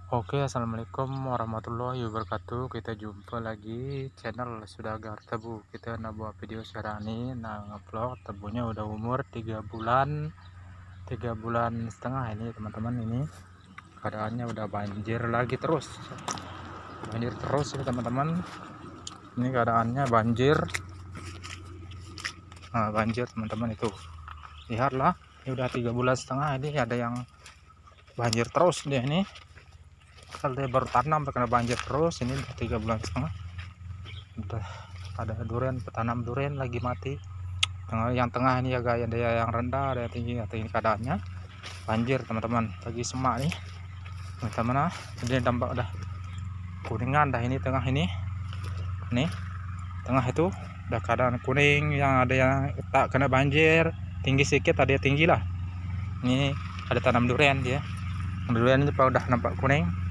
Oke, assalamualaikum warahmatullahi wabarakatuh. Kita jumpa lagi channel Sudagar Tebu. Kita nak buat video sekarang ini, nah ngevlog tebunya udah umur 3 bulan setengah ini teman-teman. Ini keadaannya udah banjir lagi terus, ini teman-teman. Ini keadaannya banjir, nah banjir teman-teman. Itu lihatlah, ini udah 3 bulan setengah, ini ada yang banjir terus dia ini. Kalau dia baru tanam kena banjir terus, ini udah 3 bulan setengah. Udah ada durian, petanam durian lagi mati. Yang tengah ini agak ada yang rendah, ada yang tinggi. Ini keadaannya banjir teman-teman. Lagi semak nih teman-teman. Jadi dampak udah kuningan dah ini tengah ini. Nih tengah itu udah keadaan kuning, yang ada yang tak kena banjir tinggi sedikit, ada yang tinggi lah. Ini ada tanam durian dia. Durian ini udah nampak kuning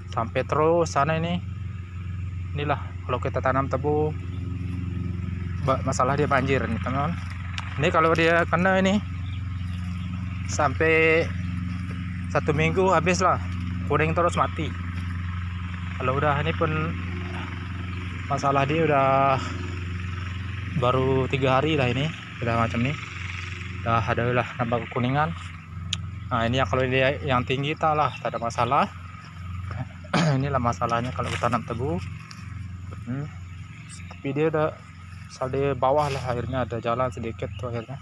sampai terus sana ini. Inilah kalau kita tanam tebu, masalah dia banjir nih teman-teman. Ini kalau dia kena ini sampai 1 minggu habis lah, kuning terus mati. Kalau udah ini pun masalah dia udah baru 3 hari lah, ini udah macam ini, udah ada lah nampak kekuningan. Nah ini ya, kalau dia yang tinggi tak lah, tak ada masalah. Inilah masalahnya kalau kita tanam tebu. Tapi dia udah di bawah lah, akhirnya ada jalan sedikit tuh akhirnya.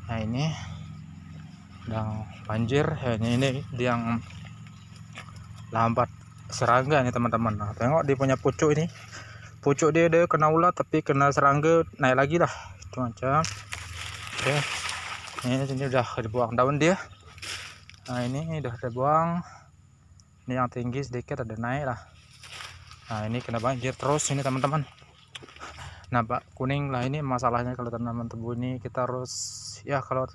Nah ini udah banjir ya, ini dia yang lambat serangga nih teman-teman. Nah, tengok dia punya pucuk ini, pucuk dia kena ulat tapi kena serangga naik lagi lah itu macam. Oke, ini sini udah dibuang daun dia. Nah ini udah dibuang, ini yang tinggi sedikit ada naik lah. Nah ini kena banjir terus ini teman-teman, nampak kuning lah. Ini masalahnya kalau tanaman tebu ini, kita harus ya, kalau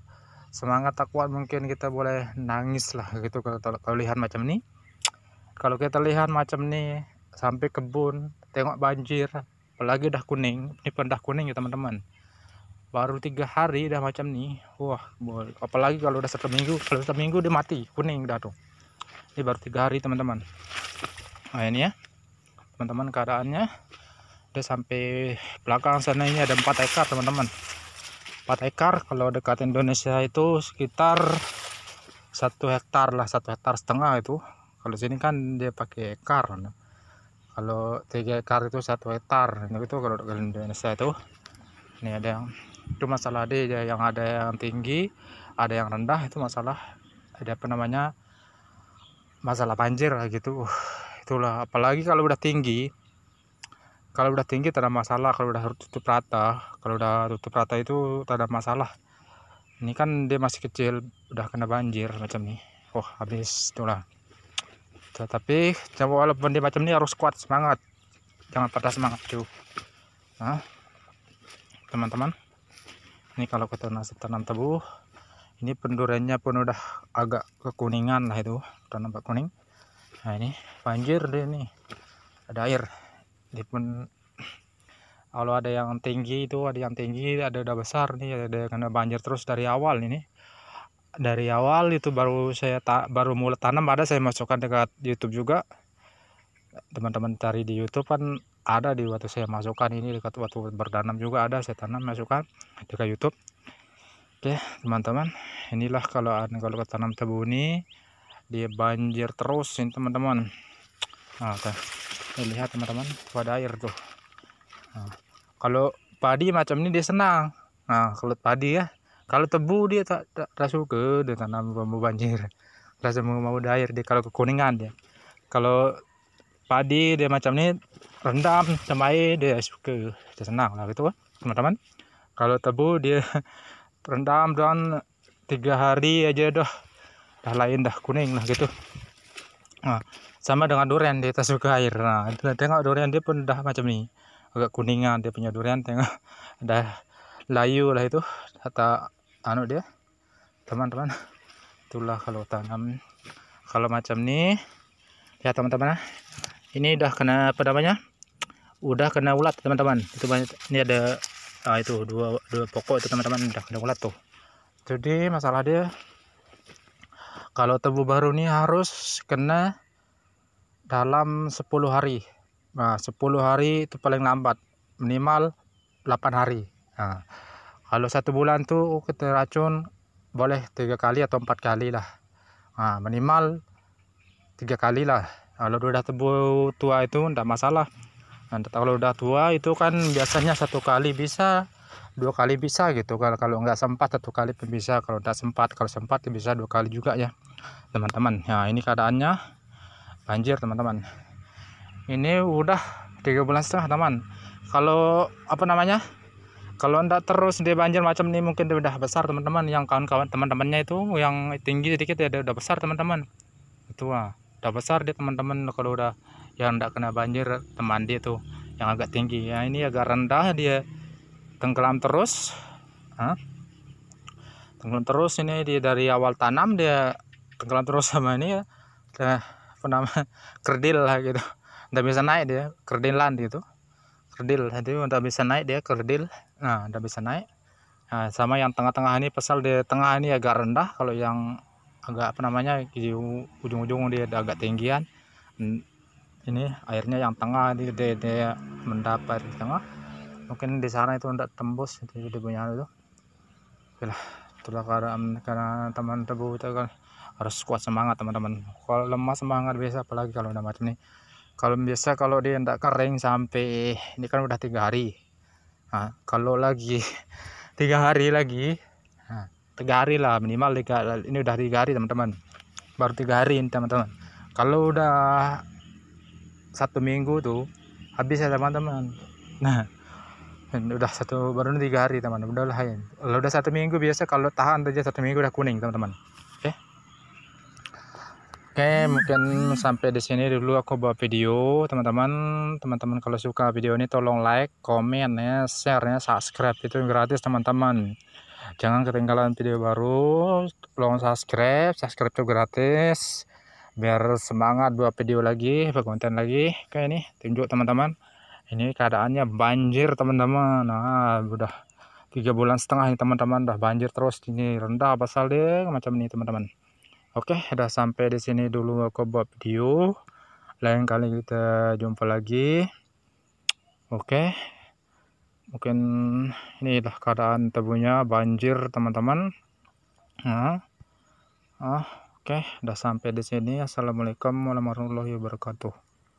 semangat tak kuat mungkin kita boleh nangis lah gitu kalau lihat macam ini. Kalau kita lihat macam ini sampai kebun tengok banjir, apalagi udah kuning, ini pun udah kuning ya teman-teman, baru 3 hari udah macam nih. Wah, apalagi kalau udah 1 minggu, kalau 1 minggu dia mati kuning udah tuh. Ini baru 3 hari teman-teman. Nah ini ya teman-teman, keadaannya udah sampai belakang sana. Ini ada 4 ekar teman-teman, 4 ekar. Kalau dekat Indonesia itu sekitar 1 hektar lah, 1,5 hektar itu. Kalau sini kan dia pakai ekar. Kalau 3 ekar itu 1 hektar itu kalau dekat Indonesia itu. Ini ada yang itu masalah dia, yang ada yang tinggi, ada yang rendah. Itu masalah, ada apa namanya, masalah banjir lah gitu. Itulah, apalagi kalau udah tinggi, tak ada masalah. Kalau udah tutup rata, itu tak ada masalah. Ini kan dia masih kecil, udah kena banjir macam ini. Oh habis itulah. Tapi walaupun dia macam ini harus kuat semangat, jangan patah semangat tuh. Nah teman-teman, ini kalau kita tanam tebu, ini penduriannya pun udah agak kekuningan lah, itu udah nampak kuning. Nah ini banjir dia nih, ada air. Dia pun kalau ada yang tinggi itu, ada udah besar nih, ada kena banjir terus dari awal ini. Dari awal itu baru mulai tanam, ada saya masukkan dekat YouTube juga. Teman-teman cari di YouTube kan ada, di waktu saya masukkan ini dekat waktu bertanam juga ada saya tanam, masukkan dekat YouTube. Oke teman-teman, inilah kalau kita tanam tebu ini dia banjir terus ini teman-teman. Nah lihat teman-teman, ada air tuh. Nah, kalau padi macam ini dia senang. Nah kalau padi ya, kalau tebu dia tak suka dia tanam bambu banjir, rasa mau ada air dia. Kalau kekuningan dia, kalau padi dia macam ini rendam sama air dia suka, dia senang lah gitu teman-teman. Kalau tebu dia rendam dan 3 hari aja dah lain dah kuning lah gitu. Nah sama dengan durian, dia tak suka air. Nah tengok durian dia pun dah macam ni, agak kuningan dia punya durian, tengok dah layu lah itu kata dia teman-teman. Itulah kalau tanam kalau macam ni ya teman-teman. Ini udah kena apa namanya, udah kena ulat teman-teman. Itu banyak, ini ada itu dua pokok itu teman-teman, udah kena ulat tuh. Jadi masalah dia kalau tebu baru nih harus kena dalam 10 hari. Nah, 10 hari itu paling lambat, minimal 8 hari. Nah, kalau 1 bulan tuh kita racun boleh 3 kali atau 4 kali lah. Nah, minimal 3 kali lah. Kalau udah tua itu enggak masalah. Nah, kalau udah tua itu kan biasanya 1 kali bisa, 2 kali bisa gitu. Kalau nggak sempat 1 kali pun bisa. Kalau udah sempat, kalau sempat bisa 2 kali juga ya teman-teman. Nah, ini keadaannya banjir teman-teman. Ini udah 3,5 bulan teman. Kalau apa namanya, kalau ndak terus dia banjir macam ini mungkin dia udah besar teman-teman. Yang kawan-kawan teman-temannya itu yang tinggi sedikit ya udah besar teman-teman. Itu udah besar dia teman-teman. Kalau udah yang ndak kena banjir teman dia tuh yang agak tinggi ya, ini agak rendah dia tenggelam terus. Tenggelam terus ini dia dari awal tanam dia tenggelam terus sama ini ya, apa namanya, kerdil lah gitu, ndak bisa naik dia, kerdilan gitu, kerdil itu udah bisa naik dia kerdil. Nah, udah bisa naik. Nah, sama yang tengah-tengah ini pasal di tengah ini agak rendah, kalau yang agak apa namanya di ujung-ujung dia agak tinggian. Ini airnya yang tengah dia mendapat di tengah, mungkin di sana itu tidak tembus itu dia punya itu. Itulah keadaan, karena teman tebu itu kan harus kuat semangat teman-teman. Kalau lemah semangat biasa, apalagi kalau udah macam ini. Kalau biasa kalau dia tidak kering sampai ini kan udah 3 hari. Nah, kalau lagi 3 hari lagi, nah, 3 hari lah minimal. Ini udah 3 hari teman-teman, baru 3 hari ini teman-teman. Kalau udah 1 minggu tuh habis ya teman-teman. Nah, udah baru 3 hari teman-teman, udah lain. Kalau udah 1 minggu biasa, kalau tahan aja 1 minggu udah kuning teman-teman. Oke, mungkin sampai di sini dulu aku buat video teman-teman. Teman-teman kalau suka video ini tolong like, komen ya, share ya, subscribe itu gratis teman-teman. Jangan ketinggalan video baru, tolong subscribe itu gratis biar semangat buat video lagi, buat konten lagi. Oke, ini tunjuk teman-teman, ini keadaannya banjir teman-teman. Nah, udah 3,5 bulan ini teman-teman, udah banjir terus, ini rendah pasal deh macam ini teman-teman. Oke, udah sampai di sini dulu aku buat video. Lain kali kita jumpa lagi. Oke, mungkin inilah keadaan tebunya banjir teman-teman. Oke, udah sampai di sini. Assalamualaikum warahmatullahi wabarakatuh.